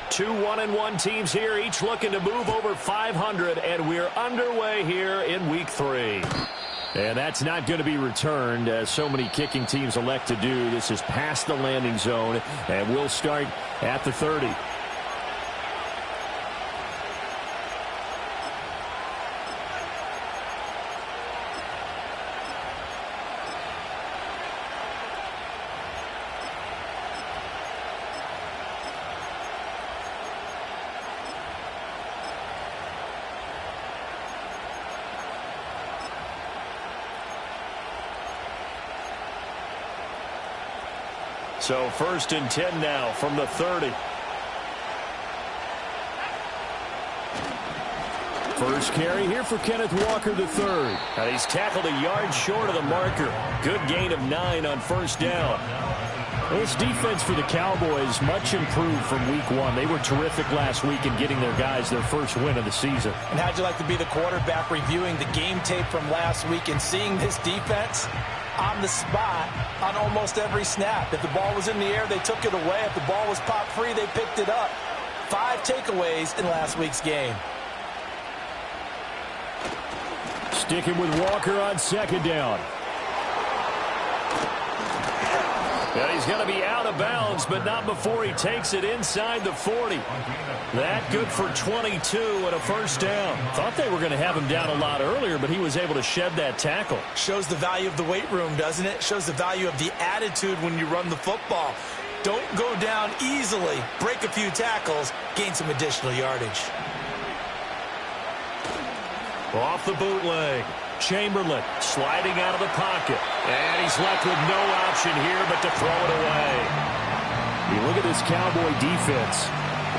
Two 1-1 teams here, each looking to move over 500, and we're underway here in week 3. And that's not going to be returned, as so many kicking teams elect to do. This is past the landing zone, and we'll start at the 30. So 1st and 10 now from the 30. First carry here for Kenneth Walker III. And he's tackled a yard short of the marker. Good gain of 9 on 1st down. Well, this defense for the Cowboys much improved from week 1. They were terrific last week in getting their guys their first win of the season. And how'd you like to be the quarterback reviewing the game tape from last week and seeing this defense on the spot on almost every snap? If the ball was in the air, they took it away. If the ball was popped free, they picked it up. 5 takeaways in last week's game. Sticking with Walker on 2nd down. And he's going to be out of bounds, but not before he takes it inside the 40. That good for 22 and a 1st down. Thought they were going to have him down a lot earlier, but he was able to shed that tackle. Shows the value of the weight room, doesn't it? Shows the value of the attitude when you run the football. Don't go down easily. Break a few tackles. Gain some additional yardage. Off the bootleg. Chamberlain sliding out of the pocket. And he's left with no option here but to throw it away. You look at this Cowboy defense.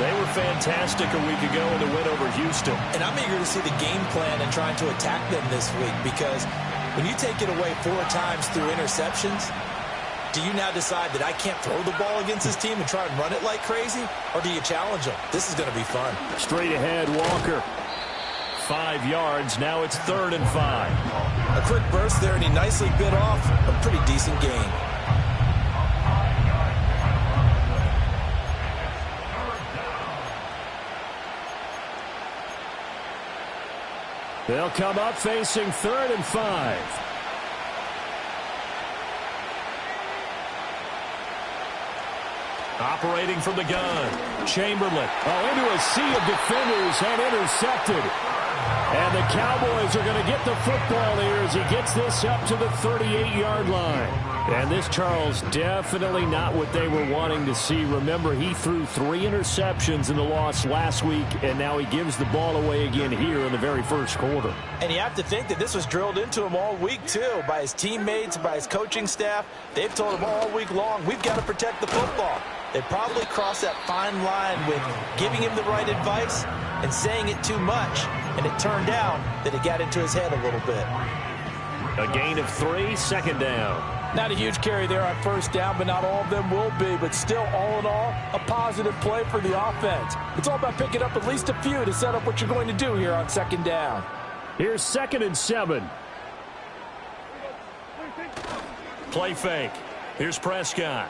They were fantastic a week ago in the win over Houston. And I'm eager to see the game plan and trying to attack them this week, because when you take it away 4 times through interceptions, do you now decide that I can't throw the ball against this team and try and run it like crazy? Or do you challenge them? This is going to be fun. Straight ahead, Walker. 5 yards. Now it's 3rd and 5. A quick burst there, and he nicely bit off a pretty decent gain. They'll come up facing 3rd and 5. Operating from the gun. Chamberlain. Into a sea of defenders and intercepted. And the Cowboys are going to get the football here as he gets this up to the 38-yard line. And this, Charles, definitely not what they were wanting to see. Remember, he threw 3 interceptions in the loss last week, and now he gives the ball away again here in the very first quarter. And you have to think that this was drilled into him all week, too, by his teammates, by his coaching staff. They've told him all week long, we've got to protect the football. They probably crossed that fine line with giving him the right advice and saying it too much. And it turned out that it got into his head a little bit. A gain of 3, 2nd down. Not a huge carry there on 1st down, but not all of them will be. But still, all in all, a positive play for the offense. It's all about picking up at least a few to set up what you're going to do here on 2nd down. Here's 2nd and 7. Play fake. Here's Prescott.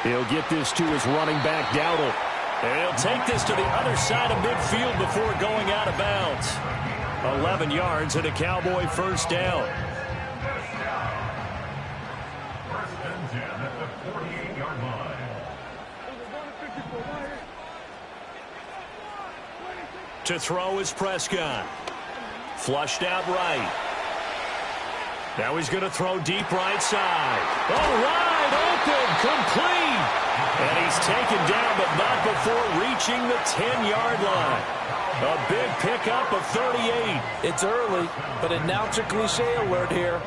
He'll get this to his running back, Dowdle. And he'll take this to the other side of midfield before going out of bounds. 11 yards and a Cowboy 1st down. To throw is Prescott. Flushed out right. Now he's going to throw deep right side. All right, open, complete. And he's taken down, but not before reaching the 10-yard line. A big pickup of 38. It's early, but announcer cliche alert here.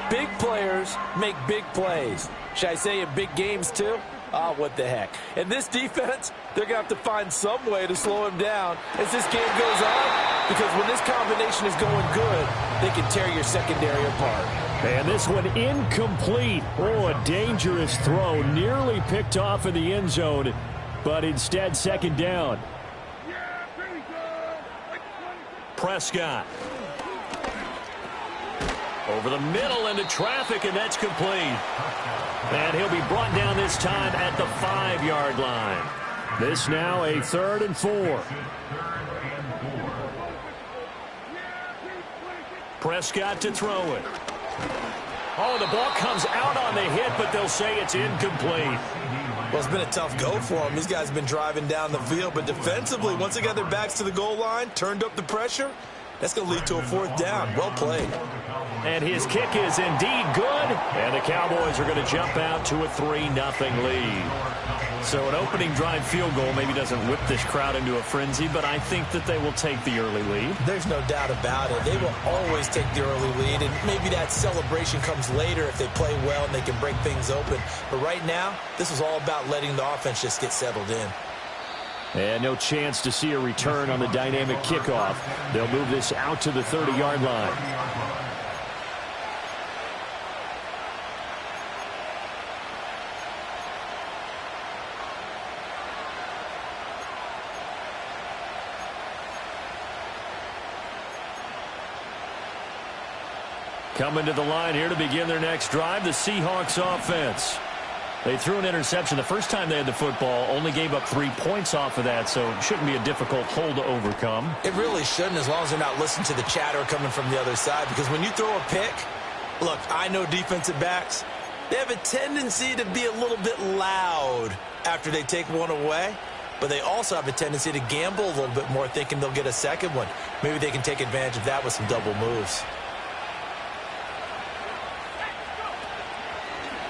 Big players make big plays. Should I say in big games too? Oh, what the heck. And this defense, they're going to have to find some way to slow him down as this game goes on, because when this combination is going good, they can tear your secondary apart. And this one incomplete. Oh, a dangerous throw. Nearly picked off in the end zone, but instead 2nd down. Prescott. Over the middle into traffic, and that's complete. And he'll be brought down this time at the 5-yard line. This now a 3rd and 4. Prescott to throw it. Oh, the ball comes out on the hit, but they'll say it's incomplete. Well, it's been a tough go for them. These guys have been driving down the field, but defensively, once they got their backs to the goal line, turned up the pressure, that's going to lead to a 4th down. Well played. And his kick is indeed good, and the Cowboys are going to jump out to a 3-0 lead. So an opening drive field goal maybe doesn't whip this crowd into a frenzy, but I think that they will take the early lead. There's no doubt about it. They will always take the early lead, and maybe that celebration comes later if they play well and they can break things open. But right now, this is all about letting the offense just get settled in. And no chance to see a return on the dynamic kickoff. They'll move this out to the 30-yard line. Coming to the line here to begin their next drive, the Seahawks offense. They threw an interception the first time they had the football, only gave up 3 points off of that, so it shouldn't be a difficult hole to overcome. It really shouldn't, as long as they're not listening to the chatter coming from the other side, because when you throw a pick, look, I know defensive backs, they have a tendency to be a little bit loud after they take one away, but they also have a tendency to gamble a little bit more, thinking they'll get a second one. Maybe they can take advantage of that with some double moves.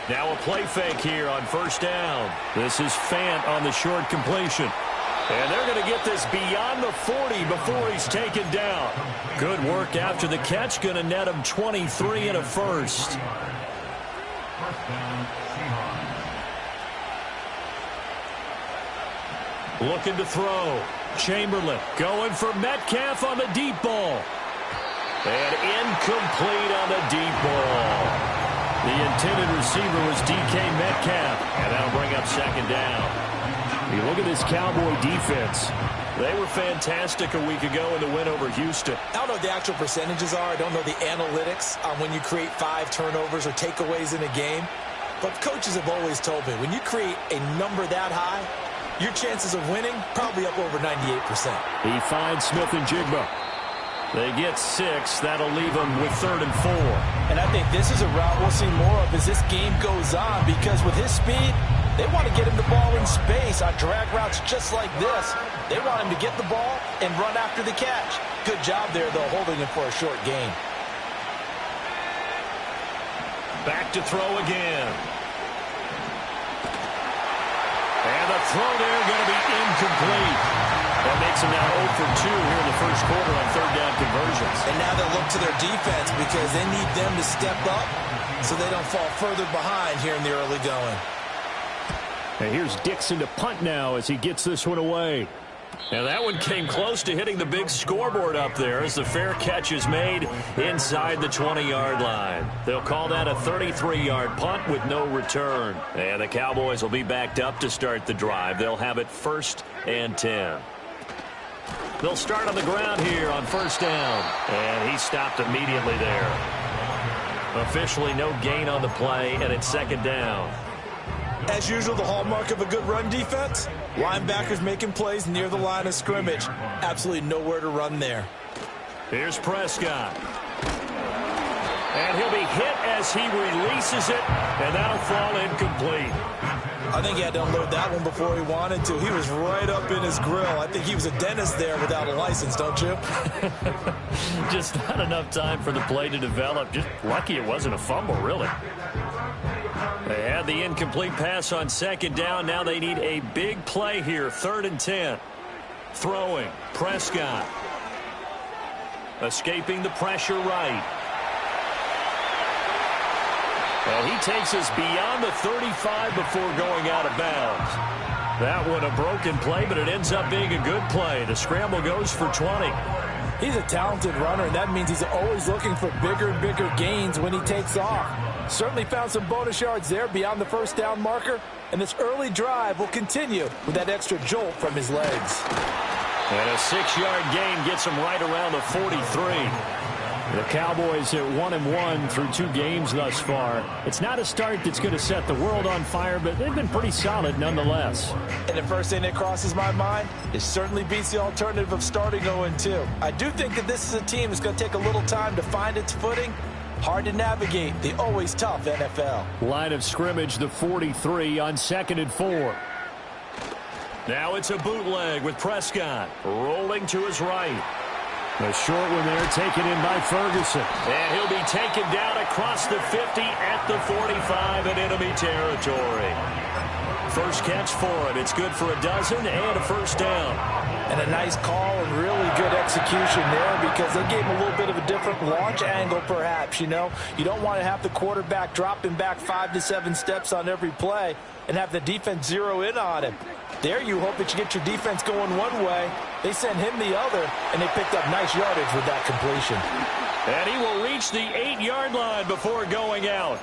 Now a play fake here on 1st down. This is Fant on the short completion. And they're going to get this beyond the 40 before he's taken down. Good work after the catch. Going to net him 23 and a first. Looking to throw. Chamberlain going for Metcalf on the deep ball. And incomplete on the deep ball. The intended receiver was DK Metcalf, and that'll bring up 2nd down. You look at this Cowboy defense. They were fantastic a week ago in the win over Houston. I don't know what the actual percentages are. I don't know the analytics on when you create 5 turnovers or takeaways in a game. But coaches have always told me, when you create a number that high, your chances of winning probably up over 98%. He finds Smith and Jigba. They get 6. That'll leave them with 3rd and 4. And I think this is a route we'll see more of as this game goes on, because with his speed, they want to get him the ball in space on drag routes just like this. They want him to get the ball and run after the catch. Good job there, though, holding him for a short gain. Back to throw again. And the throw there going to be incomplete. That makes them now 0 for 2 here in the first quarter on 3rd down conversions. And now they'll look to their defense because they need them to step up so they don't fall further behind here in the early going. And here's Dixon to punt now as he gets this one away. And that one came close to hitting the big scoreboard up there as the fair catch is made inside the 20-yard line. They'll call that a 33-yard punt with no return. And the Cowboys will be backed up to start the drive. They'll have it 1st and 10. They'll start on the ground here on 1st down. And he stopped immediately there. Officially no gain on the play, and it's 2nd down. As usual, the hallmark of a good run defense, linebackers making plays near the line of scrimmage. Absolutely nowhere to run there. Here's Prescott. And he'll be hit as he releases it, and that'll fall incomplete. I think he had to unload that one before he wanted to. He was right up in his grill. I think he was a dentist there without a license, don't you? Just not enough time for the play to develop. Just lucky it wasn't a fumble, really. They had the incomplete pass on 2nd down. Now they need a big play here. 3rd and 10. Throwing. Prescott. Escaping the pressure right. And he takes us beyond the 35 before going out of bounds. That one a broken play, but it ends up being a good play. The scramble goes for 20. He's a talented runner, and that means he's always looking for bigger and bigger gains when he takes off. Certainly found some bonus yards there beyond the 1st down marker, and this early drive will continue with that extra jolt from his legs. And a 6-yard gain gets him right around the 43. The Cowboys at 1-1 through 2 games thus far. It's not a start that's going to set the world on fire, but they've been pretty solid nonetheless. And the first thing that crosses my mind is certainly beats the alternative of starting 0-2. I do think that this is a team that's going to take a little time to find its footing. Hard to navigate the always tough NFL. Line of scrimmage, the 43 on 2nd and 4. Now it's a bootleg with Prescott rolling to his right. The short one there taken in by Ferguson. And he'll be taken down across the 50 at the 45 in enemy territory. First catch for him. It's good for a dozen and a first down. And a nice call and really good execution there because they gave him a little bit of a different launch angle perhaps, you know. You don't want to have the quarterback dropping back 5 to 7 steps on every play and have the defense zero in on him. There you hope that you get your defense going one way. They send him the other, and they picked up nice yardage with that completion. And he will reach the 8-yard line before going out.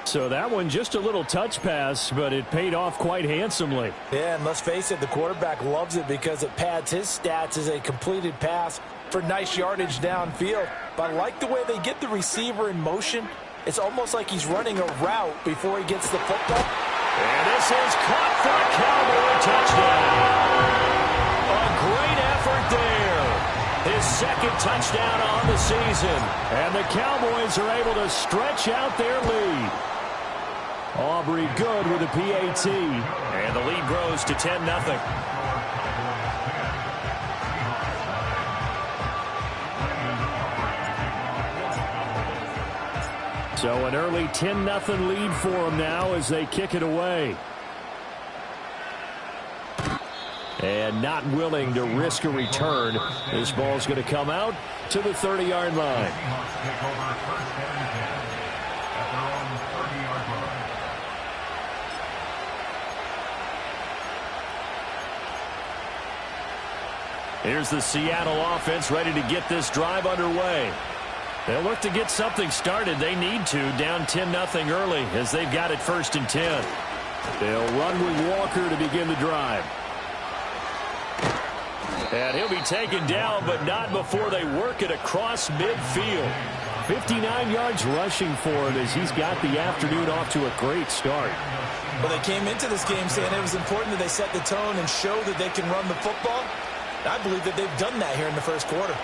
So that one just a little touch pass, but it paid off quite handsomely. Yeah, and let's face it, the quarterback loves it because it pads his stats as a completed pass for nice yardage downfield. But I like the way they get the receiver in motion. It's almost like he's running a route before he gets the football. And this is caught for a Cowboy touchdown. A great effort there. His second touchdown on the season. And the Cowboys are able to stretch out their lead. Aubrey good with a PAT. And the lead grows to 10-0. So an early 10-0 lead for them now as they kick it away. And not willing to risk a return. This ball's going to come out to the 30-yard line. Here's the Seattle offense ready to get this drive underway. They'll look to get something started. They need to, down 10-0 early as they've got it 1st and 10. They'll run with Walker to begin the drive. And he'll be taken down, but not before they work it across midfield. 59 yards rushing for him as he's got the afternoon off to a great start. Well, they came into this game saying it was important that they set the tone and show that they can run the football. I believe that they've done that here in the first quarter.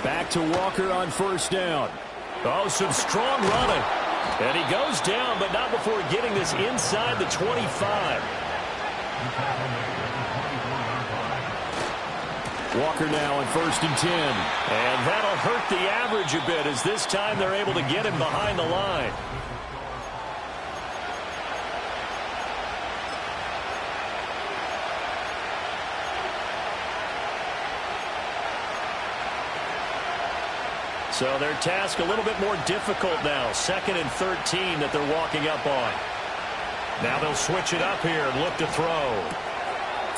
Back to Walker on 1st down. Oh, some strong running. And he goes down, but not before getting this inside the 25. Walker now on 1st and 10. And that'll hurt the average a bit as this time they're able to get him behind the line. So their task a little bit more difficult now. 2nd and 13 that they're walking up on. Now they'll switch it up here and look to throw.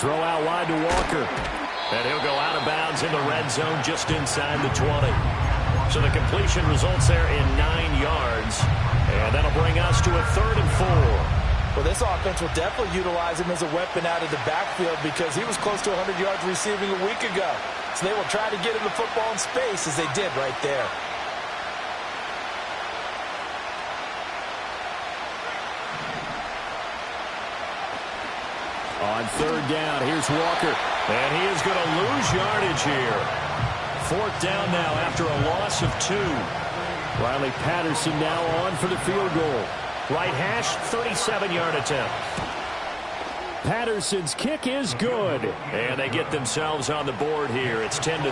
Throw out wide to Walker. And he'll go out of bounds in the red zone just inside the 20. So the completion results there in 9 yards. And that'll bring us to a 3rd and 4. Well, this offense will definitely utilize him as a weapon out of the backfield because he was close to 100 yards receiving a week ago. So they will try to get him the football in space as they did right there. On 3rd down, here's Walker. And he is going to lose yardage here. 4th down now after a loss of 2. Riley Patterson now on for the field goal. Right hash, 37-yard attempt. Patterson's kick is good. And they get themselves on the board here. It's 10-3.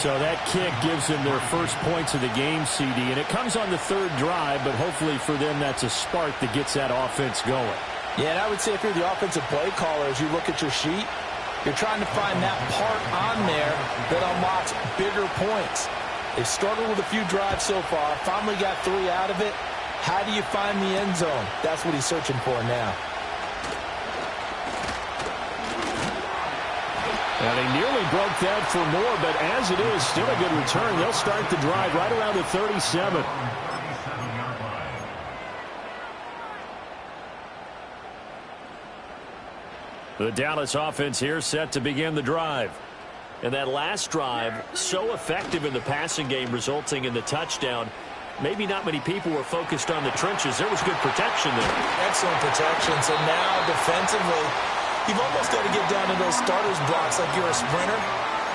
So that kick gives them their first points of the game, CD. And it comes on the 3rd drive, but hopefully for them that's a spark that gets that offense going. Yeah, and I would say if you're the offensive play caller, as you look at your sheet, you're trying to find that part on there that unlocks bigger points. They've struggled with a few drives so far. Finally got 3 out of it. How do you find the end zone? That's what he's searching for now. And he nearly broke that for more, but as it is, still a good return. They'll start the drive right around the 37. The Dallas offense here set to begin the drive. And that last drive, so effective in the passing game, resulting in the touchdown. Maybe not many people were focused on the trenches. There was good protection there. Excellent protection. So now defensively, you've almost got to get down to those starters blocks like you're a sprinter.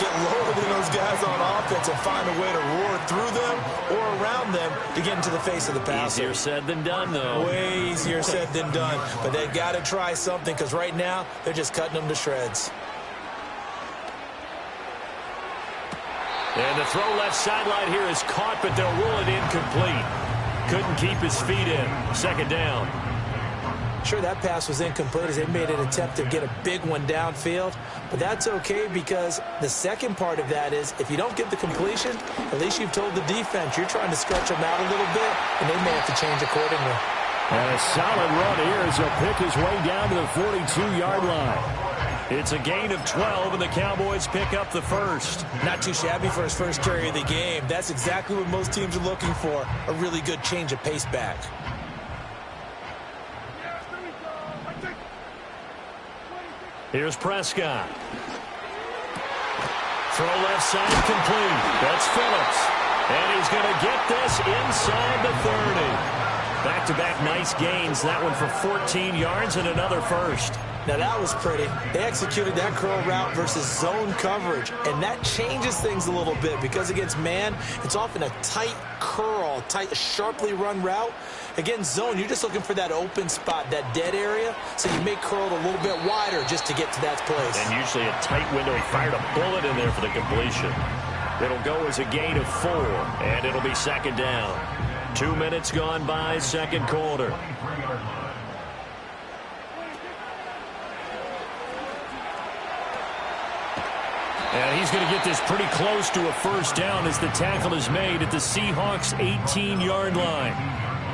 Get lower than those guys on offense and find a way to roar through them or around them to get into the face of the passer. Easier said than done, though. Way easier said than done. But they've got to try something because right now they're just cutting them to shreds. And the throw left sideline here is caught, but they'll rule it incomplete. Couldn't keep his feet in. Second down. Sure, that pass was incomplete as they made an attempt to get a big one downfield. But that's okay because the second part of that is if you don't get the completion, at least you've told the defense you're trying to stretch them out a little bit, and they may have to change accordingly. And a solid run here as he'll pick his way down to the 42-yard line. It's a gain of 12, and the Cowboys pick up the first. Not too shabby for his first carry of the game. That's exactly what most teams are looking for, a really good change of pace back. Here's Prescott. Throw left side complete. That's Phillips. And he's going to get this inside the 30. Back-to-back nice gains. That one for 14 yards and another first. Now that was pretty. They executed that curl route versus zone coverage, and that changes things a little bit because against man, it's often a tight curl, tight, sharply run route. Against zone, you're just looking for that open spot, that dead area, so you may curl it a little bit wider just to get to that place. And usually a tight window. He fired a bullet in there for the completion. It'll go as a gain of 4, and it'll be second down. 2 minutes gone by, second quarter. And he's going to get this pretty close to a first down as the tackle is made at the Seahawks' 18-yard line.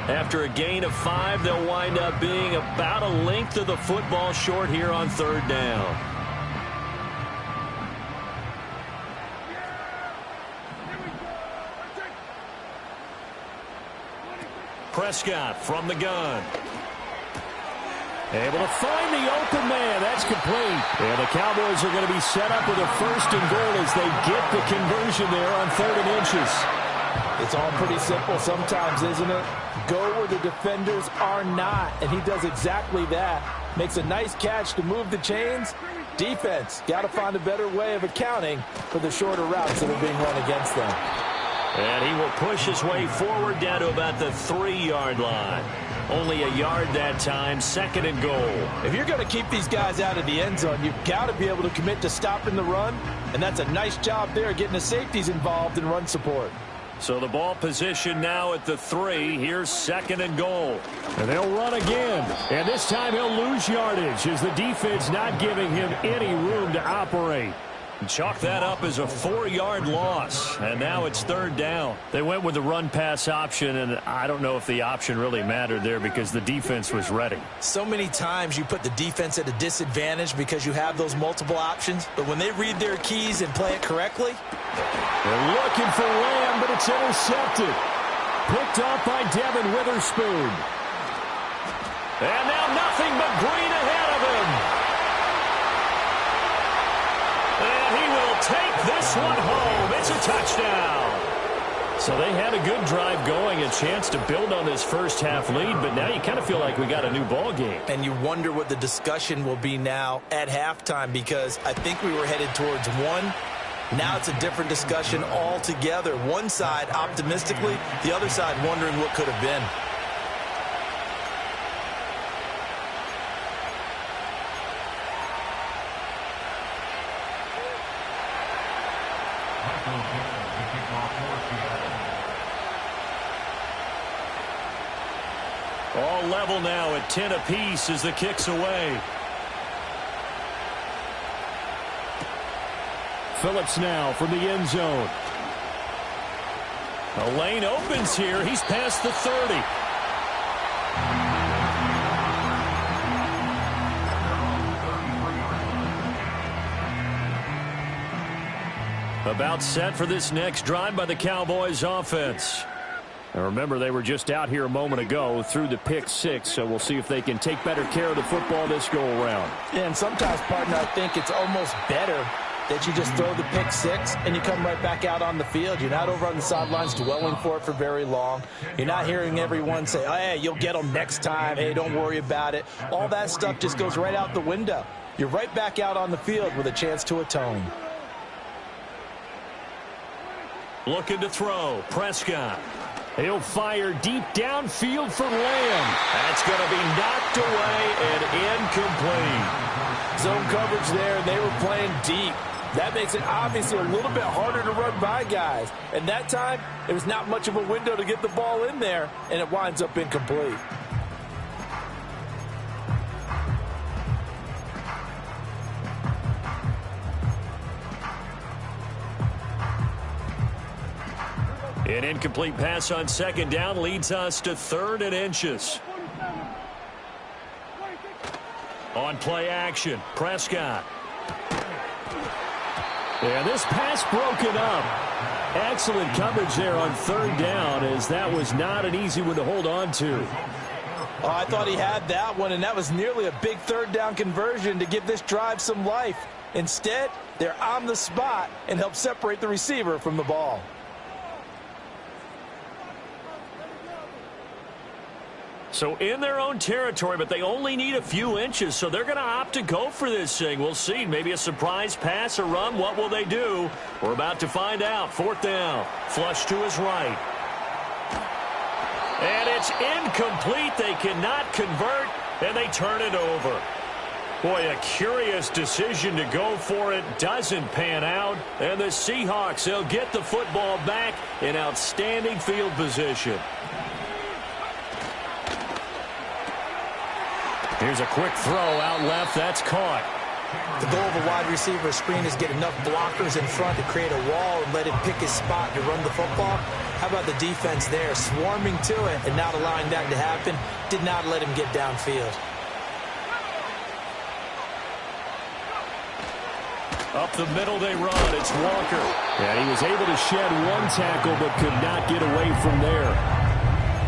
After a gain of 5, they'll wind up being about a length of the football short here on third down. Prescott from the gun. Able to find the open man. That's complete. And the Cowboys are going to be set up with a first and goal as they get the conversion there on 3rd and inches. It's all pretty simple sometimes, isn't it? Go where the defenders are not, and he does exactly that. Makes a nice catch to move the chains. Defense got to find a better way of accounting for the shorter routes that are being run against them. And he will push his way forward down to about the 3-yard line. Only a yard that time, 2nd and goal. If you're going to keep these guys out of the end zone, you've got to be able to commit to stopping the run, and that's a nice job there getting the safeties involved in run support. So the ball position now at the 3. Here's 2nd and goal. And they'll run again. And this time he'll lose yardage as the defense not giving him any room to operate. Chalk that up as a 4-yard loss. And now it's 3rd down. They went with the run-pass option, and I don't know if the option really mattered there because the defense was ready. So many times you put the defense at a disadvantage because you have those multiple options. But when they read their keys and play it correctly, they're looking for Lamb, but it's intercepted. Picked off by Devin Witherspoon. And now nothing but green ahead of him. And he will take this one home. It's a touchdown. So they had a good drive going, a chance to build on this first half lead, but now you kind of feel like we got a new ball game. And you wonder what the discussion will be now at halftime because I think we were headed towards 1. Now it's a different discussion altogether. One side optimistically, the other side wondering what could have been. All level now at 10 apiece as the kick's away. Phillips now from the end zone. The lane opens here. He's past the 30. About set for this next drive by the Cowboys offense. Now remember, they were just out here a moment ago through the pick six, so we'll see if they can take better care of the football this go-around. Yeah, and sometimes, partner, I think it's almost better that you just throw the pick six and you come right back out on the field. You're not over on the sidelines dwelling for it for very long. You're not hearing everyone say, oh, hey, you'll get them next time. Hey, don't worry about it. All that stuff just goes right out the window. You're right back out on the field with a chance to atone. Looking to throw. Prescott. He'll fire deep downfield for Lamb. That's going to be knocked away and incomplete. Zone coverage there, and they were playing deep. That makes it obviously a little bit harder to run by guys. And that time, there was not much of a window to get the ball in there, and it winds up incomplete. An incomplete pass on second down leads us to 3rd and inches. On play action, Prescott. And this pass broken up. Excellent coverage there on 3rd down, as that was not an easy one to hold on to. Oh, I thought he had that one, and that was nearly a big 3rd down conversion to give this drive some life. Instead, they're on the spot and help separate the receiver from the ball. So in their own territory, but they only need a few inches, so they're going to opt to go for this thing. We'll see. Maybe a surprise pass or run. What will they do? We're about to find out. 4th down. Flush to his right. And it's incomplete. They cannot convert, and they turn it over. Boy, a curious decision to go for it. Doesn't pan out. And the Seahawks, they'll get the football back in outstanding field position. Here's a quick throw out left. That's caught. The goal of a wide receiver screen is get enough blockers in front to create a wall and let him pick his spot to run the football. How about the defense there, swarming to it and not allowing that to happen? Did not let him get downfield. Up the middle they run. It's Walker. And he was able to shed one tackle but could not get away from there.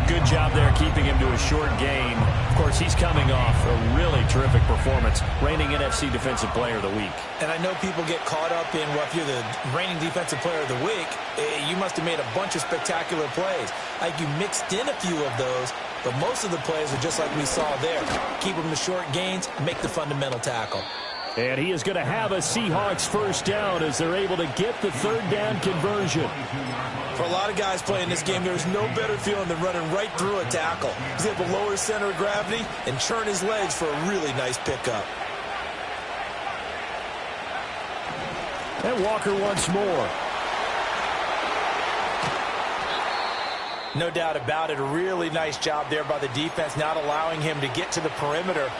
Good job there keeping him to a short gain. Of course, he's coming off a really terrific performance, reigning NFC Defensive Player of the Week. And I know people get caught up in, well, if you're the reigning Defensive Player of the Week, you must have made a bunch of spectacular plays. Like you mixed in a few of those, but most of the plays are just like we saw there. Keep them to short gains, make the fundamental tackle. And he is going to have a Seahawks first down as they're able to get the 3rd down conversion. For a lot of guys playing this game, there's no better feeling than running right through a tackle. He's able to lower his center of gravity and churn his legs for a really nice pickup. And Walker once more. No doubt about it. A really nice job there by the defense, not allowing him to get to the perimeter.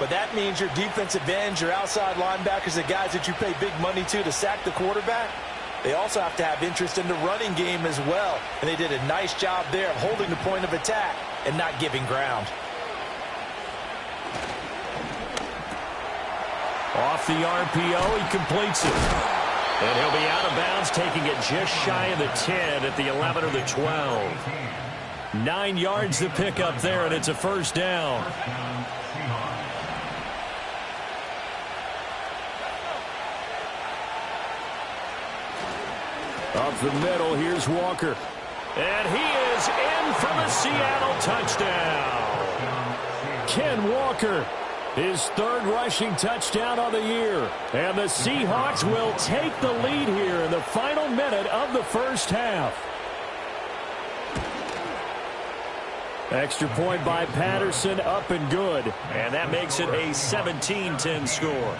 But that means your defensive ends, your outside linebackers, the guys that you pay big money to sack the quarterback, they also have to have interest in the running game as well. And they did a nice job there of holding the point of attack and not giving ground. Off the RPO, he completes it. And he'll be out of bounds, taking it just shy of the 10 at the 11 or the 12. 9 yards to pick up there, and it's a first down. Up the middle, here's Walker. And he is in for the Seattle touchdown. Ken Walker, his 3rd rushing touchdown of the year. And the Seahawks will take the lead here in the final minute of the first half. Extra point by Patterson, up and good. And that makes it a 17-10 score.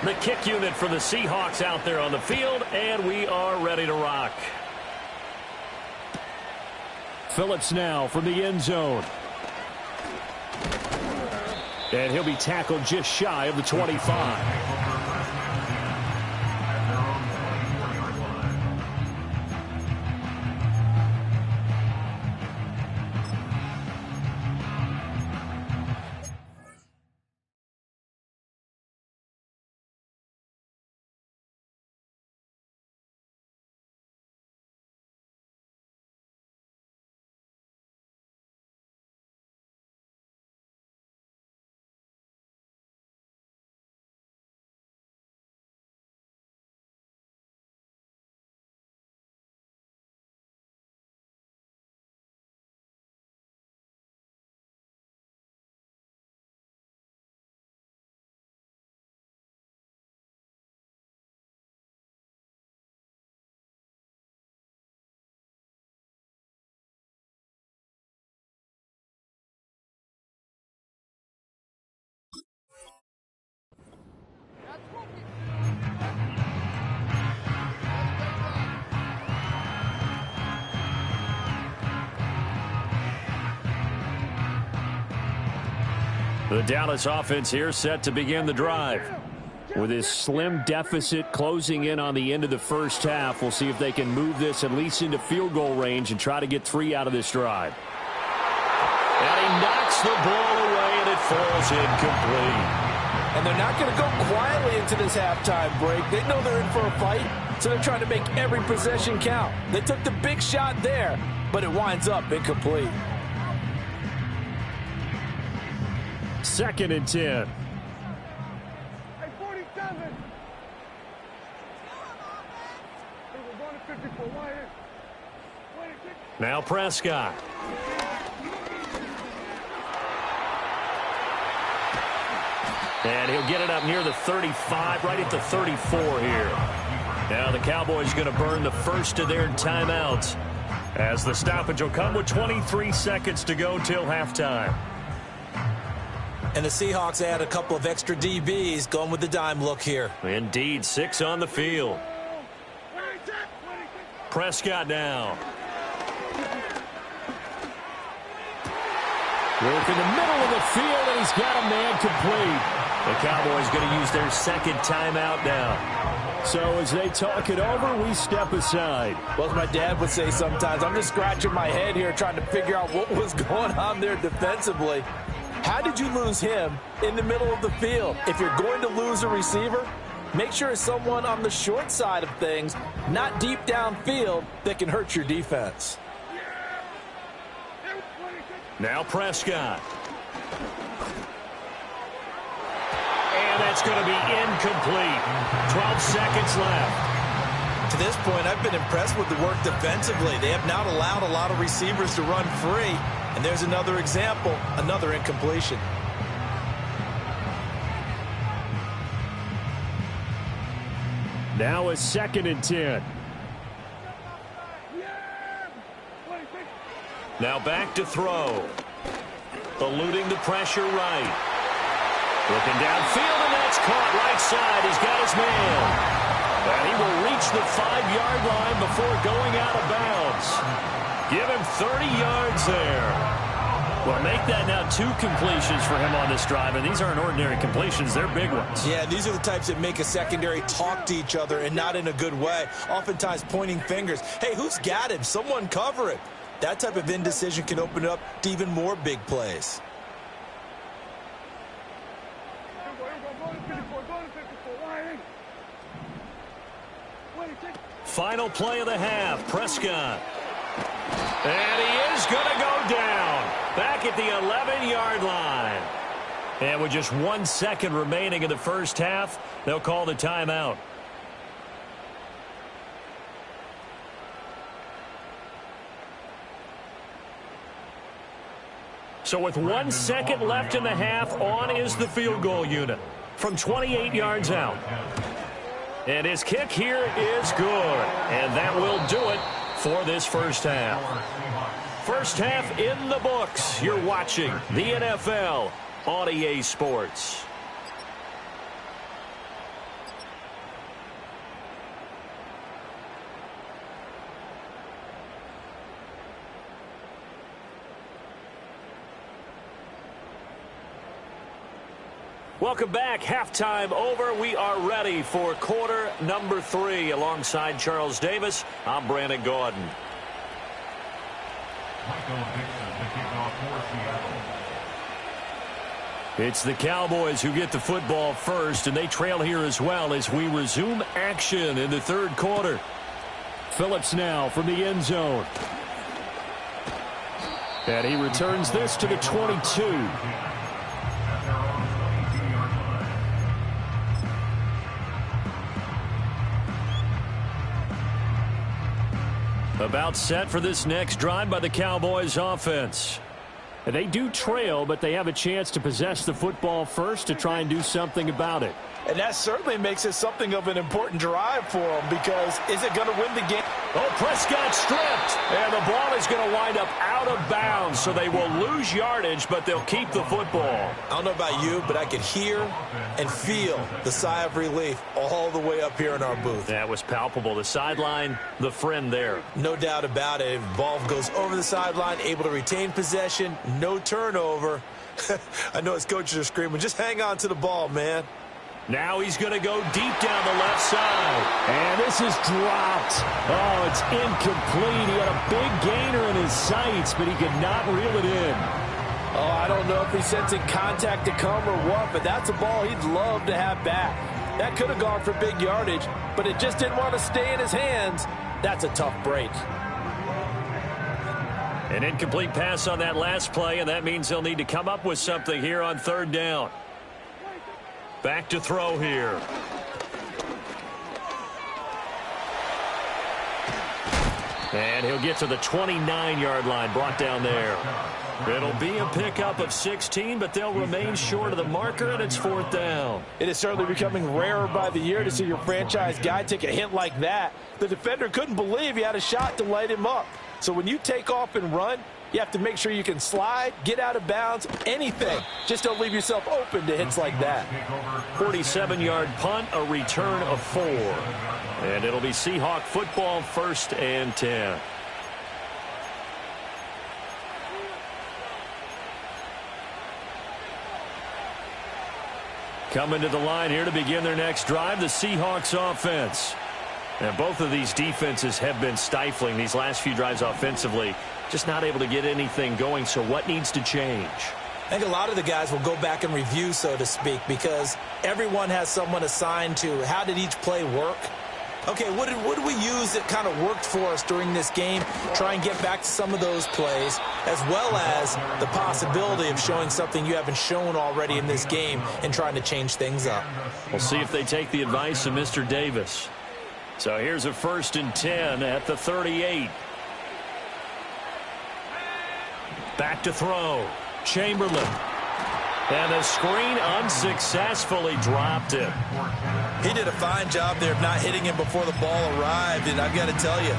The kick unit for the Seahawks out there on the field, and we are ready to rock. Phillips now from the end zone. And he'll be tackled just shy of the 25. The Dallas offense here set to begin the drive. With this slim deficit closing in on the end of the first half, we'll see if they can move this at least into field goal range and try to get 3 out of this drive. And he knocks the ball away, and it falls incomplete. And they're not going to go quietly into this halftime break. They know they're in for a fight, so they're trying to make every possession count. They took the big shot there, but it winds up incomplete. 2nd and 10. Now Prescott. And he'll get it up near the 35, right at the 34 here. Now the Cowboys going to burn the first of their timeouts, as the stoppage will come with 23 seconds to go till halftime. And the Seahawks add a couple of extra DBs, going with the dime look here. Indeed, 6 on the field. Prescott now. Work in the middle of the field, and he's got a man complete. The Cowboys going to use their 2nd timeout now. So as they talk it over, we step aside. Well, as my dad would say sometimes, I'm just scratching my head here trying to figure out what was going on there defensively. How did you lose him in the middle of the field? If you're going to lose a receiver, make sure it's someone on the short side of things, not deep downfield, that can hurt your defense. Now Prescott. And that's going to be incomplete. 12 seconds left. To this point, I've been impressed with the work defensively. They have not allowed a lot of receivers to run free. And there's another example, another incompletion. Now a 2nd and 10. Now back to throw. Eluding the pressure right. Looking downfield, and that's caught right side. He's got his man. And he will reach the 5-yard line before going out of bounds. Give him 30 yards there. Well, make that now 2 completions for him on this drive, and these aren't ordinary completions. They're big ones. Yeah, these are the types that make a secondary talk to each other, and not in a good way. Oftentimes pointing fingers. Hey, who's got him? Someone cover it. That type of indecision can open up to even more big plays. Final play of the half, Prescott. And he is going to go down. Back at the 11-yard line. And with just 1 second remaining in the first half, they'll call the timeout. So with 1 second left in the half, on is the field goal unit from 28 yards out. And his kick here is good. And that will do it for this first half. First half in the books. You're watching the NFL on EA Sports. Welcome back. Halftime over. We are ready for quarter number 3. Alongside Charles Davis, I'm Brandon Gordon. It's the Cowboys who get the football first, and they trail here as well as we resume action in the third quarter. Phillips now from the end zone. And he returns this to the 22. About set for this next drive by the Cowboys offense. And they do trail, but they have a chance to possess the football first to try and do something about it. And that certainly makes it something of an important drive for them, because is it going to win the game? Oh, Prescott stripped, and the ball is going to wind up out of bounds, so they will lose yardage, but they'll keep the football. I don't know about you, but I could hear and feel the sigh of relief all the way up here in our booth. That was palpable. The sideline, the friend there. No doubt about it. Ball goes over the sideline, able to retain possession, no turnover. I know his coaches are screaming, just hang on to the ball, man. Now he's going to go deep down the left side. And this is dropped. Oh, it's incomplete. He had a big gainer in his sights, but he could not reel it in. Oh, I don't know if he's sensing contact to come or what, but that's a ball he'd love to have back. That could have gone for big yardage, but it just didn't want to stay in his hands. That's a tough break. An incomplete pass on that last play, and that means they'll need to come up with something here on third down. Back to throw here. And he'll get to the 29-yard line, brought down there. It'll be a pickup of 16, but they'll remain short of the marker, and it's fourth down. It is certainly becoming rarer by the year to see your franchise guy take a hit like that. The defender couldn't believe he had a shot to light him up. So when you take off and run, you have to make sure you can slide, get out of bounds, anything. Just don't leave yourself open to hits like that. 47-yard punt, a return of 4. And it'll be Seahawk football, 1st and 10. Coming to the line here to begin their next drive, the Seahawks offense. And both of these defenses have been stifling these last few drives offensively. Just not able to get anything going, so what needs to change? I think a lot of the guys will go back and review, so to speak, because everyone has someone assigned to how did each play work. Okay, what did we use that kind of worked for us during this game? Try and get back to some of those plays, as well as the possibility of showing something you haven't shown already in this game and trying to change things up. We'll see if they take the advice of Mr. Davis. So here's a 1st and 10 at the 38. Back to throw. Chamberlain. And the screen unsuccessfully dropped it. He did a fine job there of not hitting him before the ball arrived, and I've got to tell you,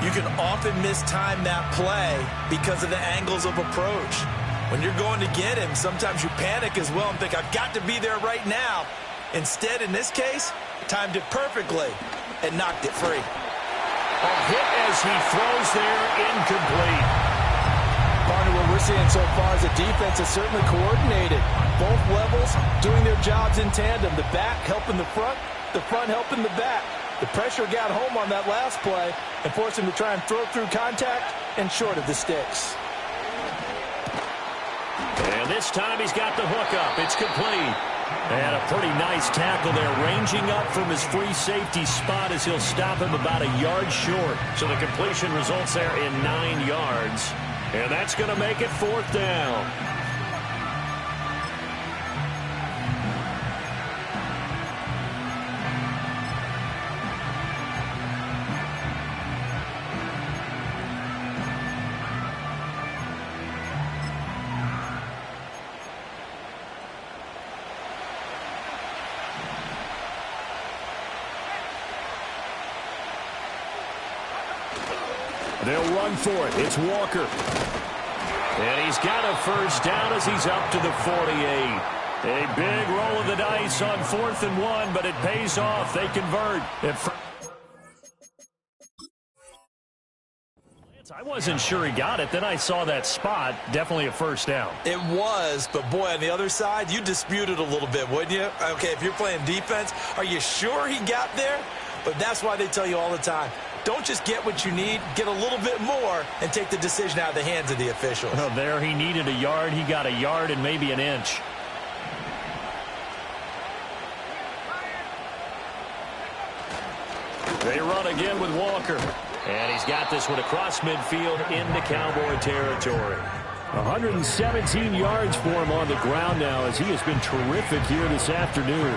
you can often mistime that play because of the angles of approach. When you're going to get him, sometimes you panic as well and think, I've got to be there right now. Instead, in this case, timed it perfectly and knocked it free. A hit as he throws there, incomplete. Partner, what we're seeing so far is the defense is certainly coordinated. Both levels doing their jobs in tandem. The back helping the front helping the back. The pressure got home on that last play and forced him to try and throw through contact and short of the sticks. And this time he's got the hook up. It's complete. And a pretty nice tackle there, ranging up from his free safety spot as he'll stop him about a yard short. So the completion results there in 9 yards. And that's going to make it 4th down. They'll run for it. It's Walker. And he's got a 1st down as he's up to the 48. A big roll of the dice on 4th and 1, but it pays off. They convert. I wasn't sure he got it. Then I saw that spot. Definitely a first down. It was, but boy, on the other side, you dispute it a little bit, wouldn't you? Okay, if you're playing defense, are you sure he got there? But that's why they tell you all the time, don't just get what you need, get a little bit more, and take the decision out of the hands of the officials. Well, there he needed a yard. He got a yard and maybe an inch. They run again with Walker. And he's got this one across midfield into Cowboy territory. 117 yards for him on the ground now as he has been terrific here this afternoon.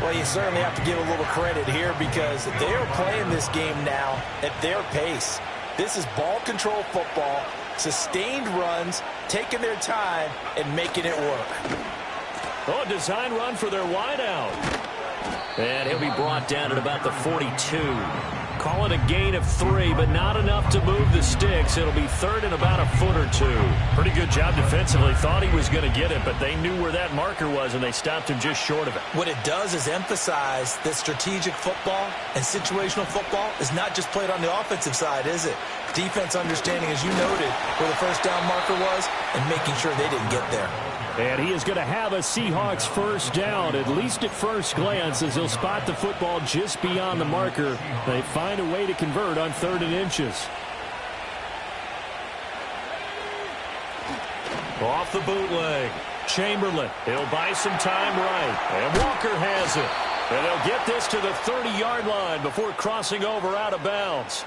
Well, you certainly have to give a little credit here because they are playing this game now at their pace. This is ball control football, sustained runs, taking their time, and making it work. Oh, a design run for their wideout. And he'll be brought down at about the 42. Call it a gain of 3, but not enough to move the sticks. It'll be third and about a foot or two. Pretty good job defensively. Thought he was going to get it, but they knew where that marker was, and they stopped him just short of it. What it does is emphasize that strategic football and situational football is not just played on the offensive side, is it? Defense understanding, as you noted, where the first down marker was and making sure they didn't get there. And he is going to have a Seahawks first down, at least at first glance, as he'll spot the football just beyond the marker. They find a way to convert on 3rd and inches. Off the bootleg. Chamberlain. He'll buy some time right. And Walker has it. And they'll get this to the 30-yard line before crossing over out of bounds.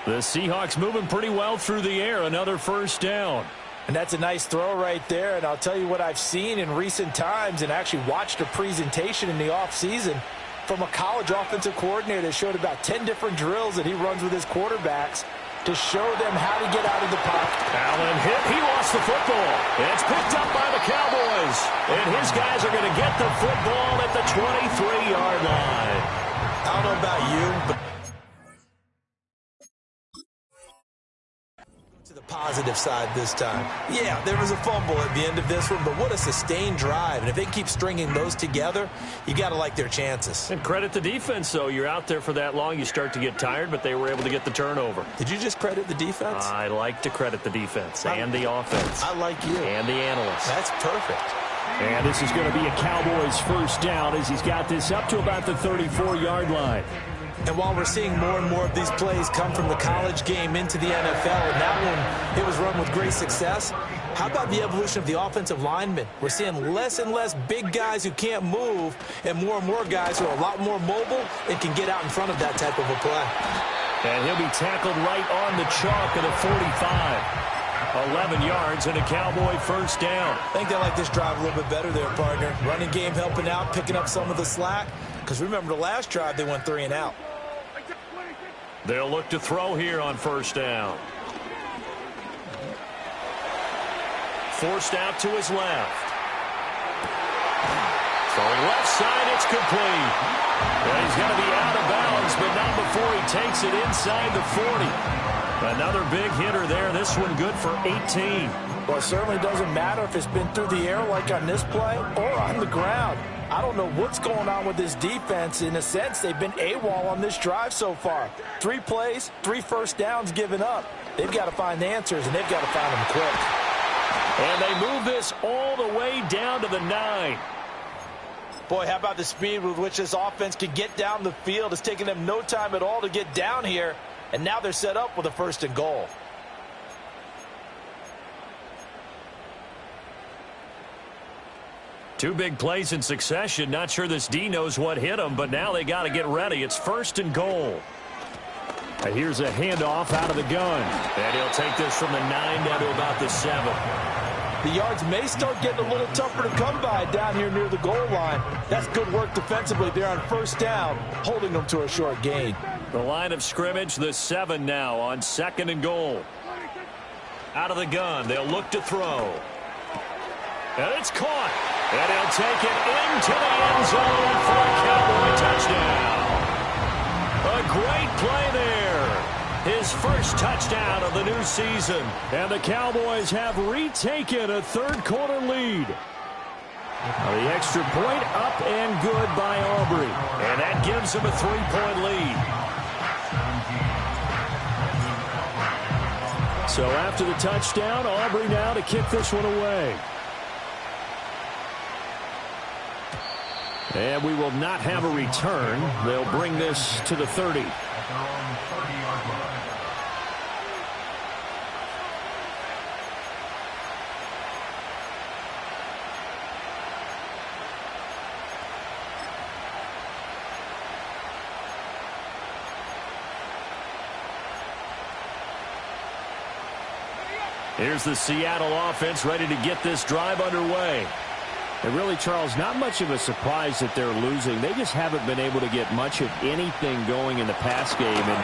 The Seahawks moving pretty well through the air. Another first down. And that's a nice throw right there. And I'll tell you what I've seen in recent times and actually watched a presentation in the offseason from a college offensive coordinator that showed about 10 different drills that he runs with his quarterbacks to show them how to get out of the pocket. Allen hit. He lost the football. It's picked up by the Cowboys. And his guys are going to get the football at the 23-yard line. I don't know about you, but to the positive side this time. Yeah, there was a fumble at the end of this one, but what a sustained drive. And if they keep stringing those together, you got to like their chances. And credit the defense, though. You're out there for that long, you start to get tired, but they were able to get the turnover. Did you just credit the defense? I like to credit the defense and the offense. I like you. And the analysts. That's perfect. And this is going to be a Cowboys first down as he's got this up to about the 34-yard line. And while we're seeing more and more of these plays come from the college game into the NFL, and that one, it was run with great success, how about the evolution of the offensive linemen? We're seeing less and less big guys who can't move and more guys who are a lot more mobile and can get out in front of that type of a play. And he'll be tackled right on the chalk at a 45. 11 yards and a Cowboy first down. I think they like this drive a little bit better there, partner. Running game helping out, picking up some of the slack. Because remember, the last drive, they went 3 and out. They'll look to throw here on first down. Forced out to his left. So left side, it's complete. Well, he's going to be out of bounds, but not before he takes it inside the 40. Another big hitter there. This one good for 18. Well, it certainly doesn't matter if it's been through the air like on this play or on the ground. I don't know what's going on with this defense. In a sense, they've been AWOL on this drive so far. 3 plays, 3 first downs given up. They've got to find the answers, and they've got to find them quick. And they move this all the way down to the 9. Boy, how about the speed with which this offense can get down the field? It's taken them no time at all to get down here, and now they're set up with a 1st and goal. Two big plays in succession. Not sure this D knows what hit him, but now they got to get ready. It's 1st and goal. And here's a handoff out of the gun. And he'll take this from the 9 down to about the 7. The yards may start getting a little tougher to come by down here near the goal line. That's good work defensively there on first down, holding them to a short gain. The line of scrimmage, the 7 now on 2nd and goal. Out of the gun, they'll look to throw. And it's caught. And he'll take it into the end zone for a Cowboy touchdown. A great play there. His first touchdown of the new season. And the Cowboys have retaken a 3rd quarter lead. The extra point up and good by Aubrey. And that gives them a 3-point lead. So after the touchdown, Aubrey now to kick this one away. And we will not have a return. They'll bring this to the 30. Here's the Seattle offense ready to get this drive underway. And really, Charles, not much of a surprise that they're losing. They just haven't been able to get much of anything going in the pass game. And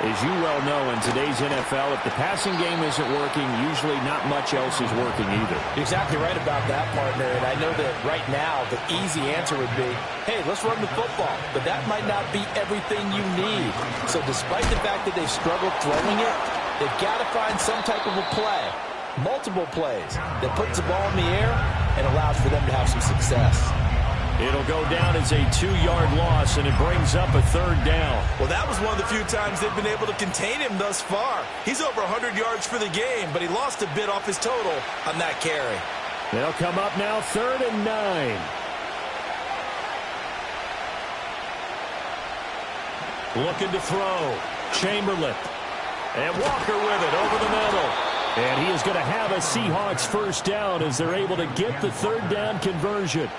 as you well know, in today's NFL, if the passing game isn't working, usually not much else is working either. You're exactly right about that, partner. And I know that right now the easy answer would be, hey, let's run the football. But that might not be everything you need. So despite the fact that they've struggled throwing it, they've got to find some type of a play, multiple plays, that puts the ball in the air and allows for them to have some success. It'll go down as a 2-yard loss, and it brings up a 3rd down. Well, that was one of the few times they've been able to contain him thus far. He's over 100 yards for the game, but he lost a bit off his total on that carry. They'll come up now 3rd and 9. Looking to throw. Chamberlain. And Walker with it over the middle. And he is going to have a Seahawks first down as they're able to get the 3rd down conversion.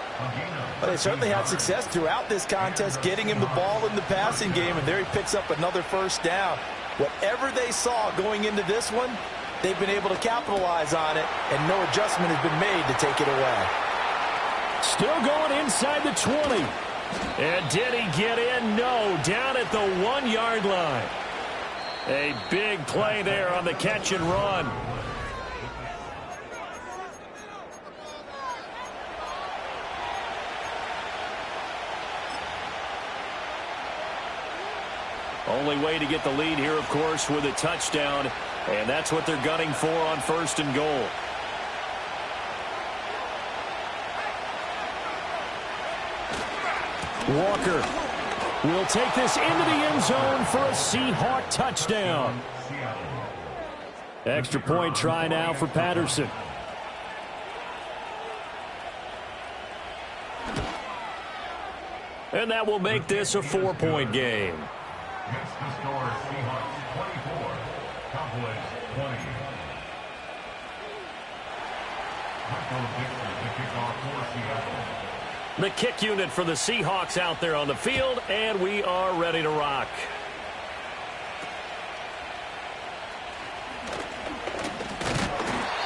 Well, they certainly had success throughout this contest getting him the ball in the passing game, and there he picks up another first down. Whatever they saw going into this one, they've been able to capitalize on it, and no adjustment has been made to take it away. Still going inside the 20. And did he get in? No, down at the 1-yard line. A big play there on the catch and run. Only way to get the lead here, of course, with a touchdown. And that's what they're gunning for on 1st and goal. Walker will take this into the end zone for a Seahawk touchdown. Extra point try now for Patterson. And that will make this a 4-point game. Next to score, Seahawks 24, Cowboys 20. Michael Dixon, the kickoff for Seattle. The kick unit for the Seahawks out there on the field, and we are ready to rock.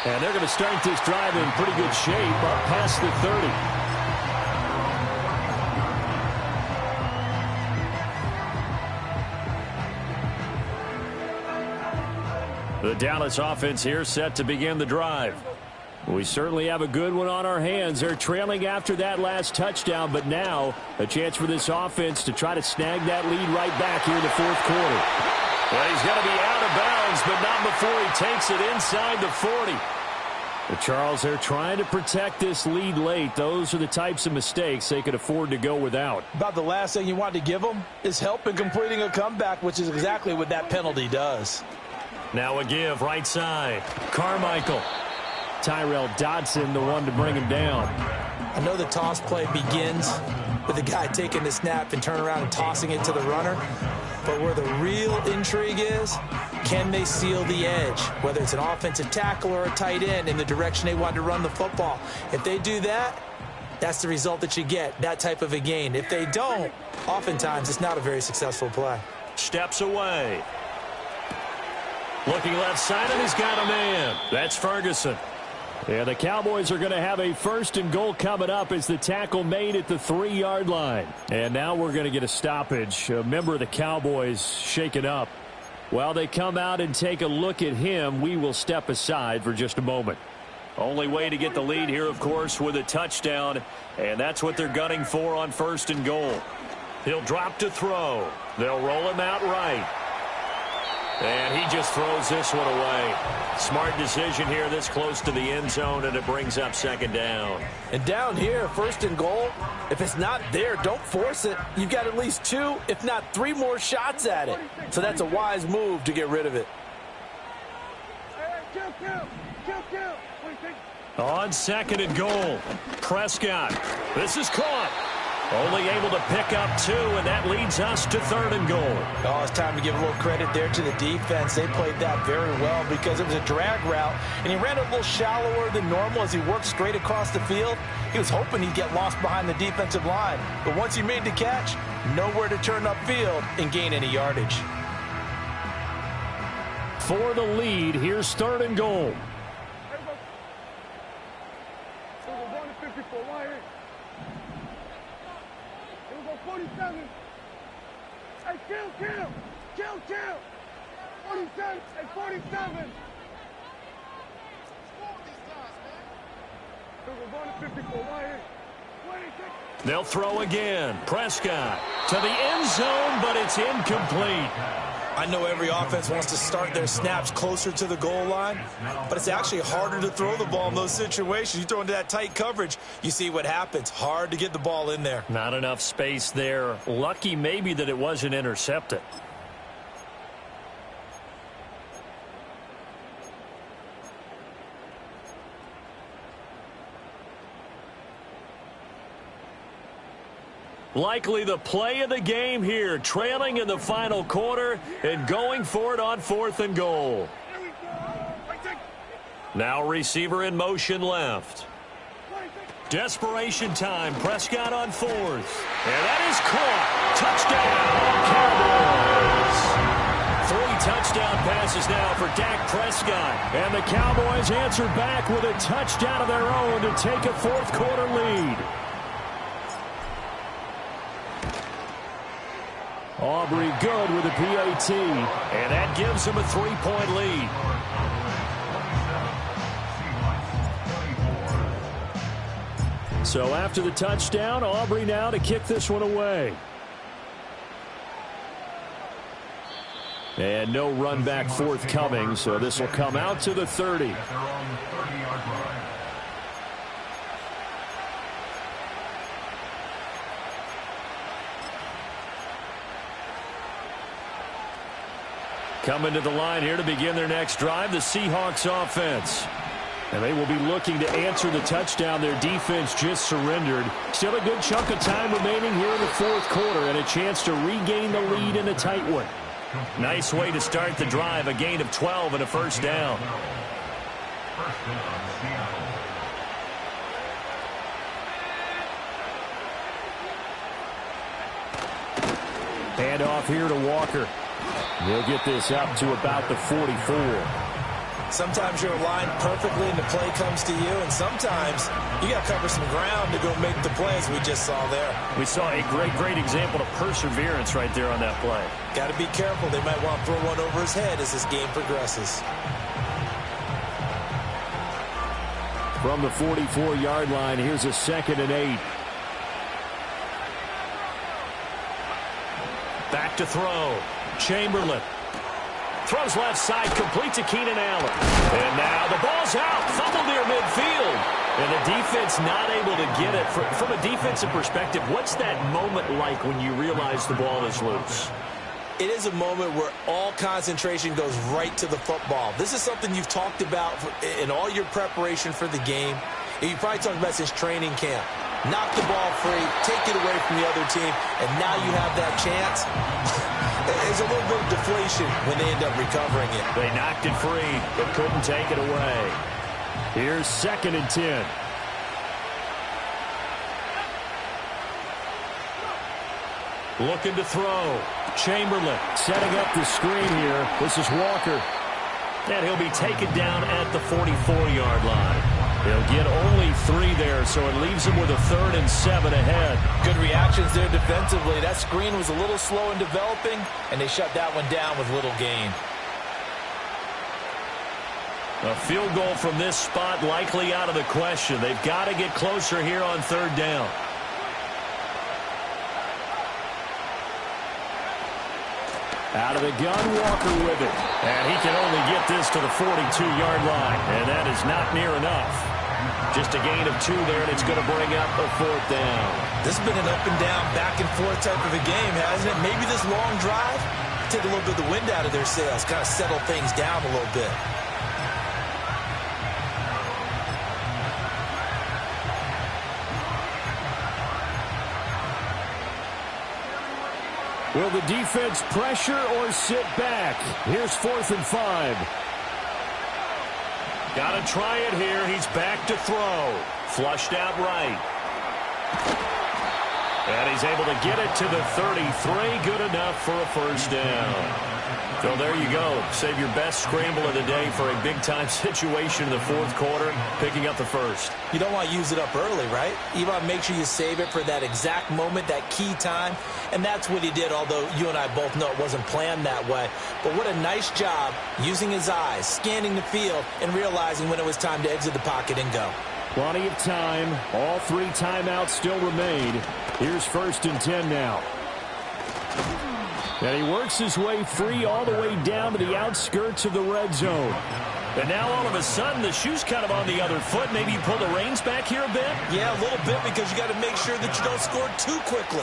And they're going to start this drive in pretty good shape up past the 30. The Dallas offense here set to begin the drive. We certainly have a good one on our hands. They're trailing after that last touchdown, but now a chance for this offense to try to snag that lead right back here in the 4th quarter. Well, he's going to be out of bounds, but not before he takes it inside the 40. But Charles, they're trying to protect this lead late. Those are the types of mistakes they could afford to go without. About the last thing you want to give them is help in completing a comeback, which is exactly what that penalty does. Now a give right side. Carmichael. Tyrell Dodson, the one to bring him down. I know the toss play begins with the guy taking the snap and turning around and tossing it to the runner. But where the real intrigue is, can they seal the edge? Whether it's an offensive tackle or a tight end in the direction they want to run the football. If they do that, that's the result that you get, that type of a gain. If they don't, oftentimes it's not a very successful play. Steps away. Looking left side, and he's got a man. That's Ferguson. And the Cowboys are going to have a 1st and goal coming up as the tackle made at the 3-yard line. And now we're going to get a stoppage. A member of the Cowboys shaken up. While they come out and take a look at him, we will step aside for just a moment. Only way to get the lead here, of course, with a touchdown. And that's what they're gunning for on 1st and goal. He'll drop to throw. They'll roll him out right. And he just throws this one away. Smart decision here this close to the end zone, and it brings up 2nd down. And down here, 1st and goal, if it's not there, don't force it. You've got at least 2, if not 3 more shots at it. So that's a wise move to get rid of it. On second and goal, Prescott. This is caught. Only able to pick up 2, and that leads us to third and goal. Oh, it's time to give a little credit there to the defense. They played that very well because it was a drag route, and he ran a little shallower than normal as he worked straight across the field. He was hoping he'd get lost behind the defensive line, but once he made the catch, nowhere to turn upfield and gain any yardage. For the lead, here's third and goal. Kill. 47 and 47. They'll throw again. Prescott to the end zone, but it's incomplete. I know every offense wants to start their snaps closer to the goal line, but it's actually harder to throw the ball in those situations. You throw into that tight coverage, you see what happens. Hard to get the ball in there. Not enough space there. Lucky maybe that it wasn't intercepted. Likely the play of the game here, trailing in the final quarter and going for it on fourth and goal. Now receiver in motion left. Desperation time. Prescott on fourth. And that is caught. Touchdown, Cowboys. 3 touchdown passes now for Dak Prescott. And the Cowboys answer back with a touchdown of their own to take a fourth quarter lead. Aubrey good with a PAT, and that gives him a 3-point lead. So after the touchdown, Aubrey now to kick this one away. And no run back forthcoming, so this will come out to the 30. Coming to the line here to begin their next drive, the Seahawks offense. And they will be looking to answer the touchdown their defense just surrendered. Still a good chunk of time remaining here in the fourth quarter and a chance to regain the lead in a tight one. Nice way to start the drive, a gain of 12 and a first down. Hand off here to Walker. He'll get this up to about the 44. Sometimes you're aligned perfectly and the play comes to you, and sometimes you got to cover some ground to go make the play, as we just saw there. We saw a great example of perseverance right there on that play. Got to be careful. They might want to throw one over his head as this game progresses. From the 44-yard line, here's a 2nd and 8. Back to throw. Chamberlain. Throws left side, complete to Keenan Allen. And now the ball's out, fumbled near midfield. And the defense not able to get it. From a defensive perspective, what's that moment like when you realize the ball is loose? It is a moment where all concentration goes right to the football. This is something you've talked about in all your preparation for the game. And you probably talked about since training camp. Knock the ball free, take it away from the other team, and now you have that chance. There's a little bit of deflation when they end up recovering it. They knocked it free, but couldn't take it away. Here's 2nd and 10. Looking to throw. Chamberlain setting up the screen here. This is Walker. And he'll be taken down at the 44-yard line. He'll get only 3 there, so it leaves him with a 3rd and 7 ahead. Good reactions there defensively. That screen was a little slow in developing, and they shut that one down with little gain. A field goal from this spot likely out of the question. They've got to get closer here on 3rd down. Out of the gun, Walker with it. And he can only get this to the 42-yard line. And that is not near enough. Just a gain of 2 there, and it's going to bring up a 4th down. This has been an up-and-down, back-and-forth type of a game, hasn't it? Maybe this long drive, take a little bit of the wind out of their sails, kind of settle things down a little bit. Will the defense pressure or sit back? Here's 4th and 5. Got to try it here. He's back to throw. Flushed out right. And he's able to get it to the 33. Good enough for a first down. So there you go. Save your best scramble of the day for a big-time situation in the 4th quarter, picking up the first. You don't want to use it up early, right? You want to make sure you save it for that exact moment, that key time. And that's what he did, although you and I both know it wasn't planned that way. But what a nice job using his eyes, scanning the field, and realizing when it was time to exit the pocket and go. Plenty of time. All 3 timeouts still remain. Here's 1st and 10 now. And he works his way free all the way down to the outskirts of the red zone. And now all of a sudden the shoe's kind of on the other foot. Maybe you pull the reins back here a bit? Yeah, a little bit, because you got to make sure that you don't score too quickly.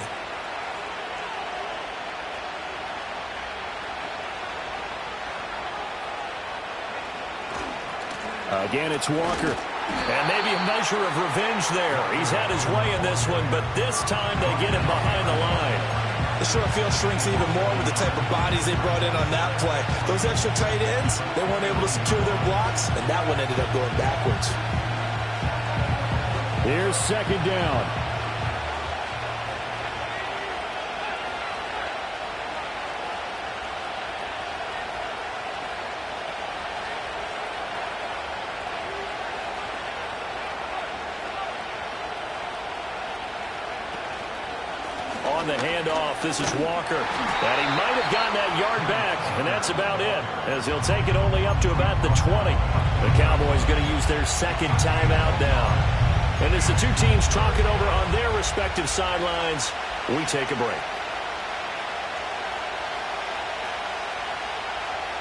Again, it's Walker. And maybe a measure of revenge there. He's had his way in this one, but this time they get him behind the line. The short field shrinks even more with the type of bodies they brought in on that play. Those extra tight ends, they weren't able to secure their blocks, and that one ended up going backwards. Here's 2nd down. On the handoff, this is Walker. And he might have gotten that yard back, and that's about it, as he'll take it only up to about the 20. The Cowboys going to use their 2nd timeout now. And as the 2 teams talk it over on their respective sidelines, we take a break.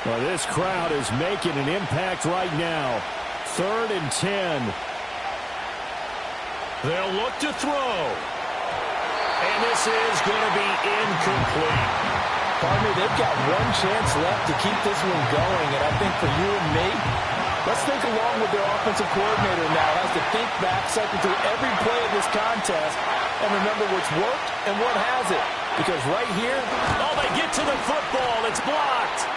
Well, this crowd is making an impact right now. 3rd and 10. They'll look to throw. And this is going to be incomplete. Pardon me, they've got one chance left to keep this one going, and I think for you and me, let's think along with their offensive coordinator now. Has to think back, cycle through every play of this contest, and remember what's worked and what hasn't. Because right here, oh, they get to the football. It's blocked.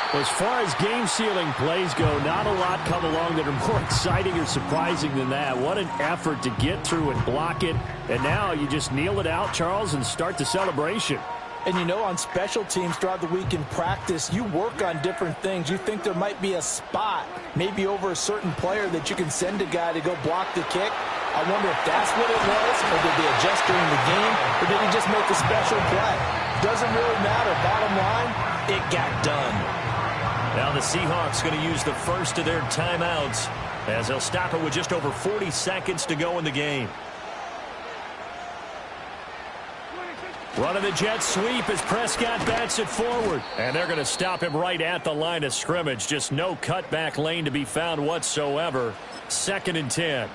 As far as game-sealing plays go, not a lot come along that are more exciting or surprising than that. What an effort to get through and block it. And now you just kneel it out, Charles, and start the celebration. And you know, on special teams throughout the week in practice, you work on different things. You think there might be a spot, maybe over a certain player that you can send a guy to go block the kick. I wonder if that's what it was, or did they adjust during the game, or did he just make a special play? Doesn't really matter. Bottom line, it got done. Now the Seahawks going to use the first of their timeouts as they'll stop it with just over 40 seconds to go in the game. Running the jet sweep as Prescott bats it forward. And they're going to stop him right at the line of scrimmage. Just no cutback lane to be found whatsoever. 2nd and 10.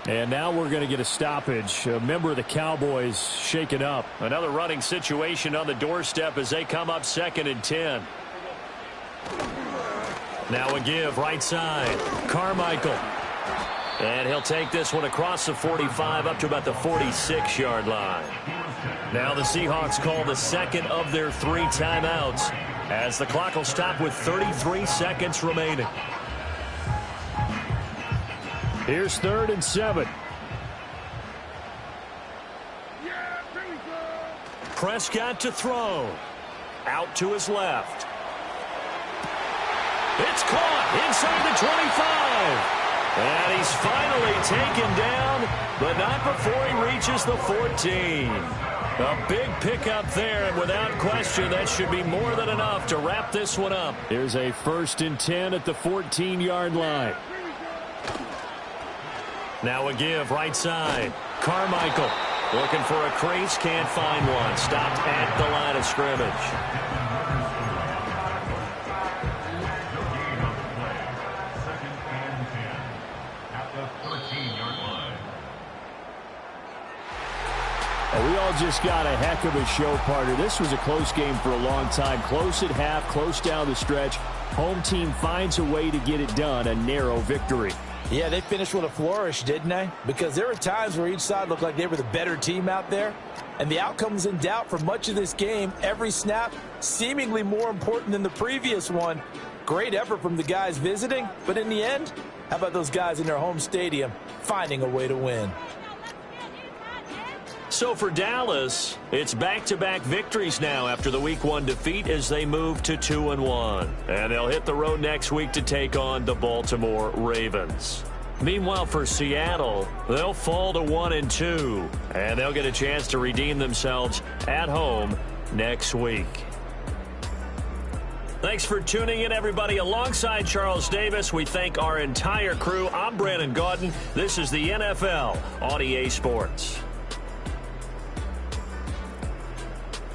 And now we're going to get a stoppage. A member of the Cowboys shaken up. Another running situation on the doorstep as they come up 2nd and 10. Now a give right side. Carmichael. And he'll take this one across the 45 up to about the 46-yard line. Now the Seahawks call the 2nd of their 3 timeouts as the clock will stop with 33 seconds remaining. Here's 3rd and 7. Prescott to throw. Out to his left. It's caught inside the 25. And he's finally taken down, but not before he reaches the 14. A big pickup there, and without question, that should be more than enough to wrap this one up. Here's a 1st and 10 at the 14-yard line. Now a give right side. Carmichael looking for a crease, can't find one. Stopped at the line of scrimmage. We all just got a heck of a show, partner. This was a close game for a long time. Close at half, close down the stretch. Home team finds a way to get it done, a narrow victory. Yeah, they finished with a flourish, didn't they? Because there were times where each side looked like they were the better team out there. And the outcome was in doubt for much of this game. Every snap seemingly more important than the previous one. Great effort from the guys visiting. But in the end, how about those guys in their home stadium finding a way to win? So for Dallas, it's back-to-back victories now after the Week 1 defeat as they move to 2-1. And they'll hit the road next week to take on the Baltimore Ravens. Meanwhile, for Seattle, they'll fall to 1-2, and they'll get a chance to redeem themselves at home next week. Thanks for tuning in, everybody. Alongside Charles Davis, we thank our entire crew. I'm Brandon Gaudin. This is the NFL on EA Sports.